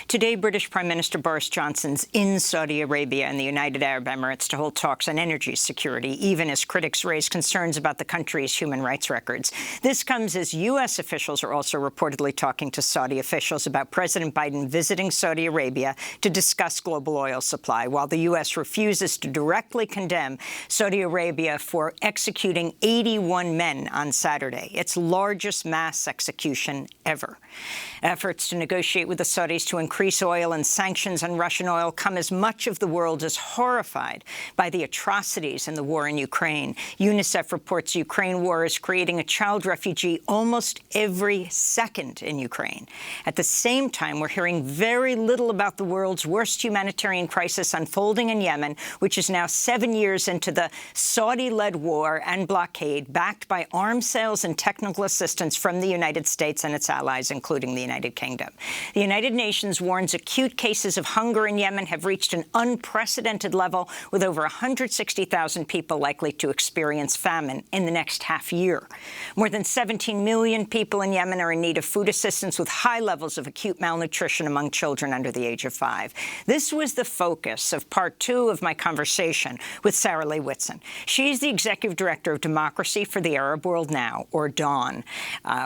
Today, British Prime Minister Boris Johnson's in Saudi Arabia and the United Arab Emirates to hold talks on energy security, even as critics raise concerns about the country's human rights records. This comes as U.S. officials are also reportedly talking to Saudi officials about President Biden visiting Saudi Arabia to discuss global oil supply, while the U.S. refuses to directly condemn Saudi Arabia for executing 81 men on Saturday, its largest mass execution ever. Efforts to negotiate with the Saudis to increase oil and sanctions on Russian oil come as much of the world is horrified by the atrocities in the war in Ukraine. UNICEF reports Ukraine war is creating a child refugee almost every second in Ukraine. At the same time, we're hearing very little about the world's worst humanitarian crisis unfolding in Yemen, which is now 7 years into the Saudi-led war and blockade, backed by arms sales and technical assistance from the United States and its allies, including the United Kingdom. The United Nations warns acute cases of hunger in Yemen have reached an unprecedented level, with over 160,000 people likely to experience famine in the next half year. More than 17 million people in Yemen are in need of food assistance, with high levels of acute malnutrition among children under the age of 5. This was the focus of part 2 of my conversation with Leah Whitson. She's the Executive Director of Democracy for the Arab World Now, or DAWN.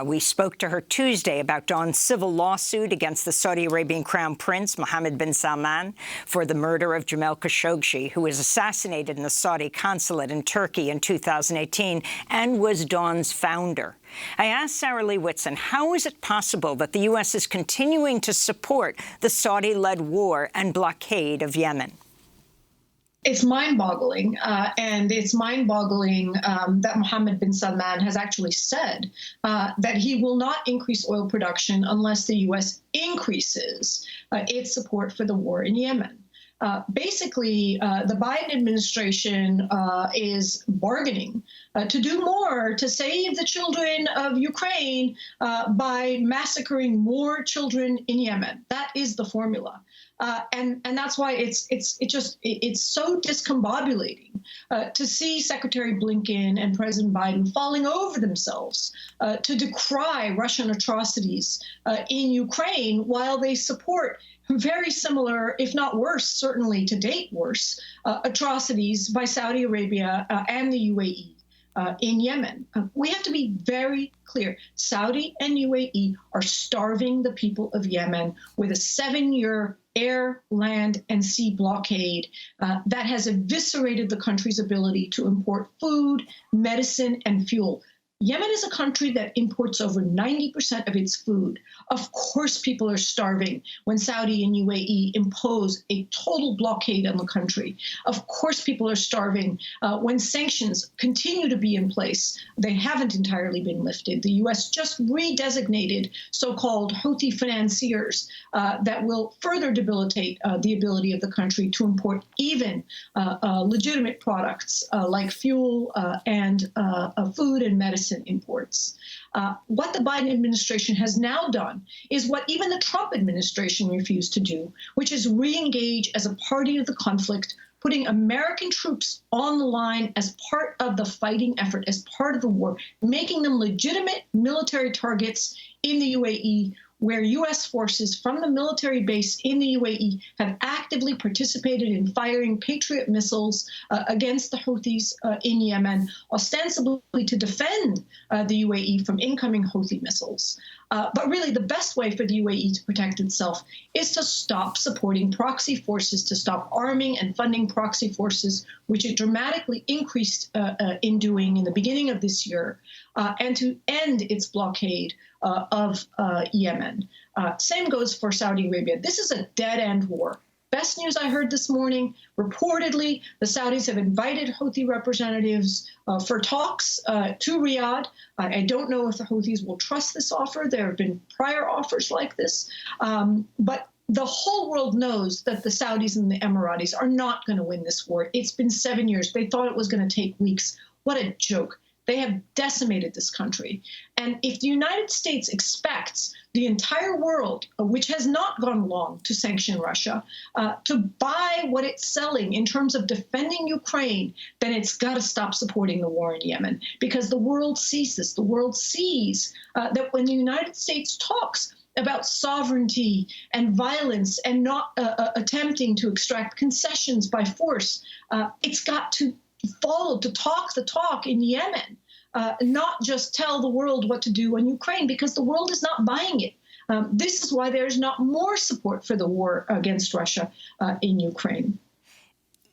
We spoke to her Tuesday about DAWN's civil lawsuit against the Saudi Arabian Crown Prince Mohammed bin Salman for the murder of Jamal Khashoggi, who was assassinated in the Saudi consulate in Turkey in 2018 and was DAWN's founder. I asked Leah Whitson, how is it possible that the U.S. is continuing to support the Saudi-led war and blockade of Yemen? It's mind-boggling, and it's mind-boggling that Mohammed bin Salman has actually said that he will not increase oil production unless the U.S. increases its support for the war in Yemen. Basically, the Biden administration is bargaining to do more to save the children of Ukraine by massacring more children in Yemen. That is the formula. And that's why it's so discombobulating to see Secretary Blinken and President Biden falling over themselves to decry Russian atrocities in Ukraine while they support very similar, if not worse, certainly to date worse, atrocities by Saudi Arabia and the UAE in Yemen. We have to be very clear. Saudi and UAE are starving the people of Yemen with a 7-year air, land, and sea blockade that has eviscerated the country's ability to import food, medicine, and fuel. Yemen is a country that imports over 90% of its food. Of course, people are starving when Saudi and UAE impose a total blockade on the country. Of course, people are starving when sanctions continue to be in place. They haven't entirely been lifted. The U.S. just redesignated so-called Houthi financiers that will further debilitate the ability of the country to import even legitimate products like fuel and food and medicine imports. What the Biden administration has now done is what even the Trump administration refused to do, which is re-engage as a party of the conflict, putting American troops on the line as part of the fighting effort, as part of the war, making them legitimate military targets in the UAE, where U.S. forces from the military base in the UAE have actively participated in firing Patriot missiles against the Houthis in Yemen, ostensibly to defend the UAE from incoming Houthi missiles. But really, the best way for the UAE to protect itself is to stop supporting proxy forces, to stop arming and funding proxy forces, which it dramatically increased in doing in the beginning of this year, and to end its blockade of Yemen. Same goes for Saudi Arabia. This is a dead-end war. Best news I heard this morning, reportedly, the Saudis have invited Houthi representatives for talks to Riyadh. I don't know if the Houthis will trust this offer. There have been prior offers like this. But the whole world knows that the Saudis and the Emiratis are not going to win this war. It's been 7 years. They thought it was going to take weeks. What a joke. They have decimated this country. And if the United States expects the entire world, which has not gone along to sanction Russia, to buy what it's selling in terms of defending Ukraine, then it's got to stop supporting the war in Yemen, because the world sees this. The world sees that when the United States talks about sovereignty and violence and not attempting to extract concessions by force. It's got to talk the talk in Yemen, not just tell the world what to do in Ukraine, because the world is not buying it. This is why there's not more support for the war against Russia in Ukraine.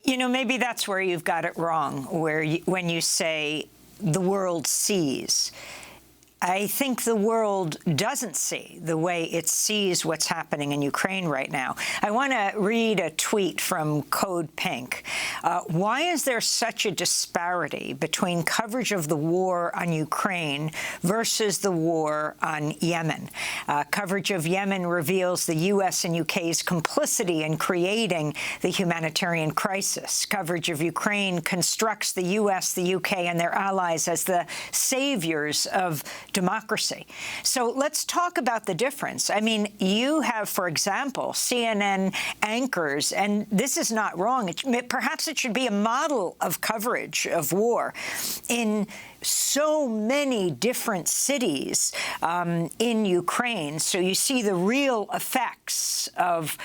You know, maybe that's where you've got it wrong, when you say the world sees. I think the world doesn't see the way it sees what's happening in Ukraine right now. I want to read a tweet from Code Pink. Why is there such a disparity between coverage of the war on Ukraine versus the war on Yemen? Coverage of Yemen reveals the U.S. and UK's complicity in creating the humanitarian crisis. Coverage of Ukraine constructs the U.S., the UK, and their allies as the saviors of democracy. So let's talk about the difference. I mean, you have, for example, CNN anchors, and this is not wrong. Perhaps it should be a model of coverage of war in so many different cities in Ukraine. So you see the real effects of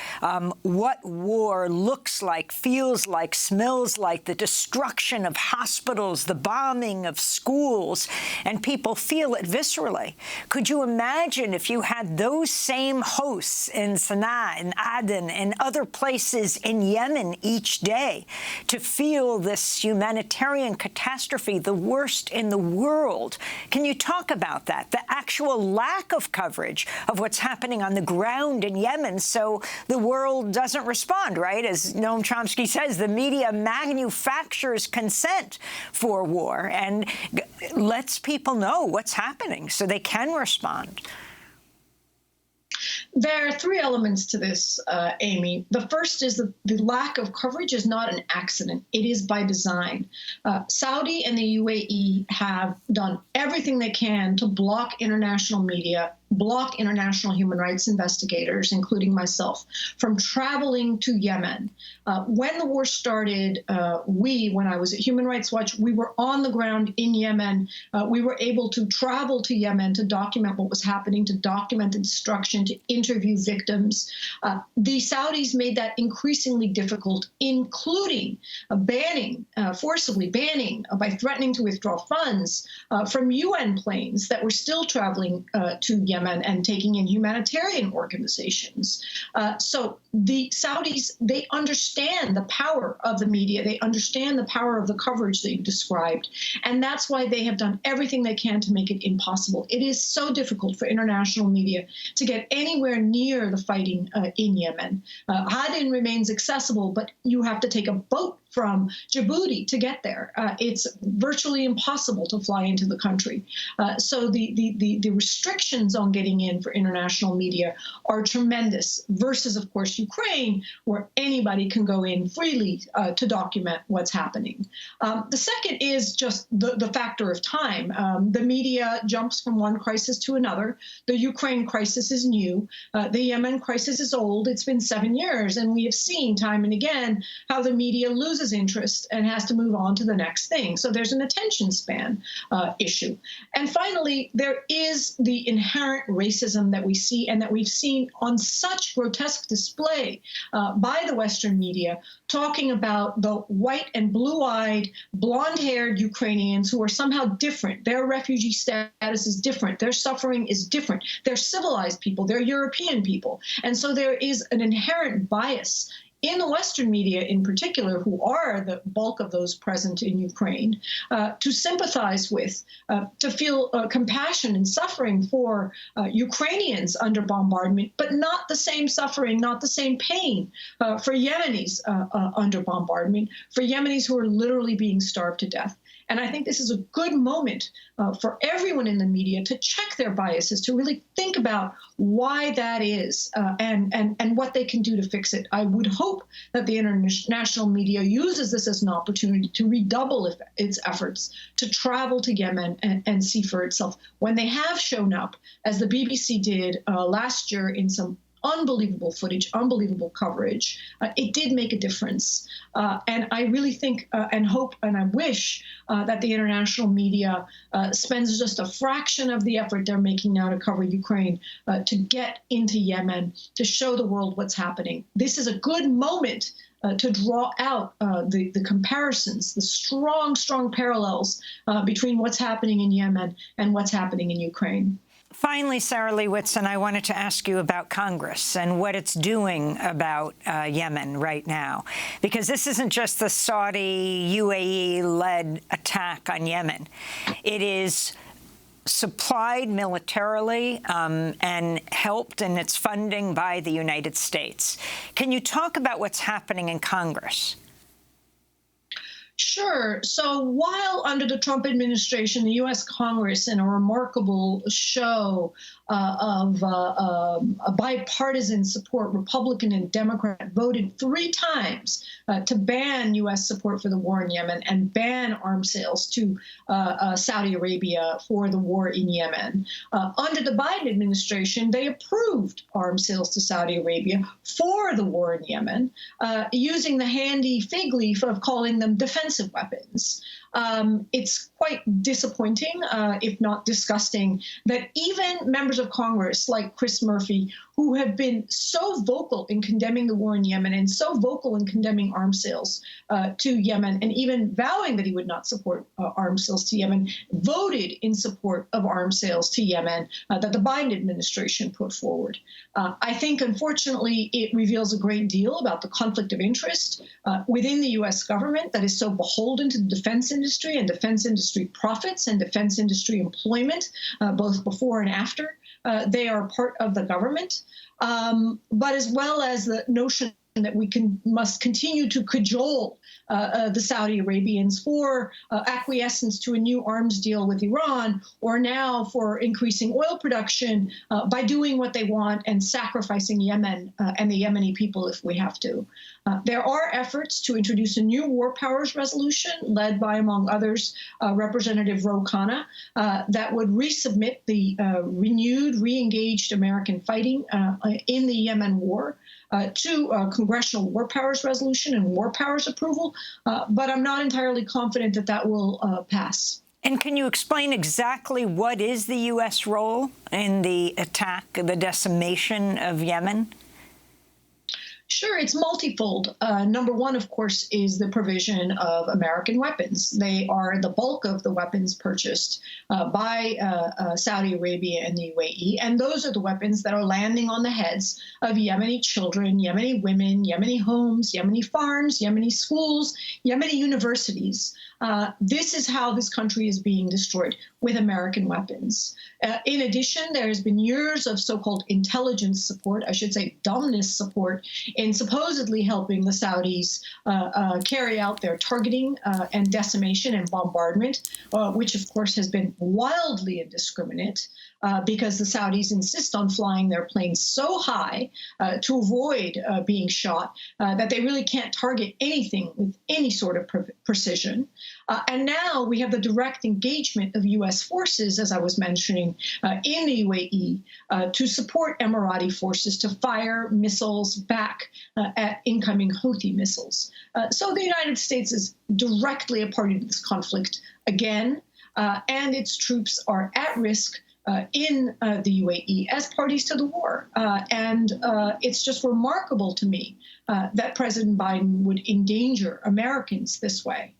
what war looks like, feels like, smells like, the destruction of hospitals, the bombing of schools, and people feel it viscerally. Could you imagine if you had those same hosts in Sana'a, in Aden, and other places in Yemen each day to feel this humanitarian catastrophe, the worst in the world? Can you talk about that, the actual lack of coverage of what's happening on the ground in Yemen, so the world doesn't respond, right? As Noam Chomsky says, the media manufactures consent for war and lets people know what's happening so they can respond. There are three elements to this, Amy. The first is that the lack of coverage is not an accident. It is by design. Saudi and the UAE have done everything they can to block international media, block international human rights investigators, including myself, from traveling to Yemen. When the war started, when I was at Human Rights Watch, we were on the ground in Yemen. We were able to travel to Yemen to document what was happening, to document the destruction, to interview victims. The Saudis made that increasingly difficult, including forcibly banning, by threatening to withdraw funds from UN planes that were still traveling to Yemen and taking in humanitarian organizations. So the Saudis, they understand the power of the media. They understand the power of the coverage that you described. And that's why they have done everything they can to make it impossible. It is so difficult for international media to get anywhere near the fighting in Yemen. Aden remains accessible, but you have to take a boat from Djibouti to get there. It's virtually impossible to fly into the country. So the restrictions on getting in for international media are tremendous versus, of course, Ukraine, where anybody can go in freely to document what's happening. The second is just the factor of time. The media jumps from one crisis to another. The Ukraine crisis is new. The Yemen crisis is old. It's been 7 years, and we have seen time and again how the media loses interest and has to move on to the next thing. So there's an attention span issue. And finally, there is the inherent racism that we see and that we've seen on such grotesque display by the Western media, talking about the white and blue-eyed, blonde-haired Ukrainians who are somehow different. Their refugee status is different. Their suffering is different. They're civilized people. They're European people. And so there is an inherent bias in the Western media in particular, who are the bulk of those present in Ukraine, to sympathize with, to feel compassion and suffering for Ukrainians under bombardment, but not the same suffering, not the same pain for Yemenis under bombardment, for Yemenis who are literally being starved to death. And I think this is a good moment for everyone in the media to check their biases, to really think about why that is and what they can do to fix it. I would hope that the international media uses this as an opportunity to redouble its efforts to travel to Yemen and see for itself. When they have shown up, as the BBC did last year in some unbelievable footage, unbelievable coverage. It did make a difference. And I really think and hope and I wish that the international media spends just a fraction of the effort they're making now to cover Ukraine to get into Yemen, to show the world what's happening. This is a good moment to draw out the comparisons, the strong parallels between what's happening in Yemen and what's happening in Ukraine. Finally, Sarah Leah Whitson, I wanted to ask you about Congress and what it's doing about Yemen right now, because this isn't just the Saudi UAE-led attack on Yemen. It is supplied militarily and helped in its funding by the United States. Can you talk about what's happening in Congress? Sure. So while under the Trump administration, the U.S. Congress, in a remarkable show of a bipartisan support, Republican and Democrat, voted 3 times to ban U.S. support for the war in Yemen and ban arms sales to Saudi Arabia for the war in Yemen. Under the Biden administration, they approved arms sales to Saudi Arabia for the war in Yemen, using the handy fig leaf of calling them defensive weapons. It's quite disappointing, if not disgusting, that even members of Congress like Chris Murphy, who have been so vocal in condemning the war in Yemen and so vocal in condemning arms sales to Yemen, and even vowing that he would not support arms sales to Yemen, voted in support of arms sales to Yemen that the Biden administration put forward. I think, unfortunately, it reveals a great deal about the conflict of interest within the U.S. government that is so beholden to the defense industry and defense industry profits and defense industry employment, both before and after they are part of the government, but as well as the notion that we must continue to cajole the Saudi Arabians for acquiescence to a new arms deal with Iran, or now for increasing oil production by doing what they want and sacrificing Yemen and the Yemeni people if we have to. There are efforts to introduce a new war powers resolution led by, among others, Representative Ro Khanna that would resubmit the re-engaged American fighting in the Yemen war to Congressional war powers resolution and war powers approval, but I'm not entirely confident that that will pass. And can you explain exactly what is the U.S. role in the attack, the decimation of Yemen? Sure, it's multifold. Number one, of course, is the provision of American weapons. They are the bulk of the weapons purchased by Saudi Arabia and the UAE, and those are the weapons that are landing on the heads of Yemeni children, Yemeni women, Yemeni homes, Yemeni farms, Yemeni schools, Yemeni universities. This is how this country is being destroyed, with American weapons. In addition, there has been years of so-called intelligence support, I should say dumbness support, in supposedly helping the Saudis carry out their targeting and decimation and bombardment, which of course has been wildly indiscriminate because the Saudis insist on flying their planes so high to avoid being shot that they really can't target anything with any sort of precision. And now we have the direct engagement of U.S. forces, as I was mentioning, in the UAE to support Emirati forces to fire missiles back at incoming Houthi missiles. So the United States is directly a party to this conflict again, and its troops are at risk in the UAE as parties to the war. And it's just remarkable to me that President Biden would endanger Americans this way.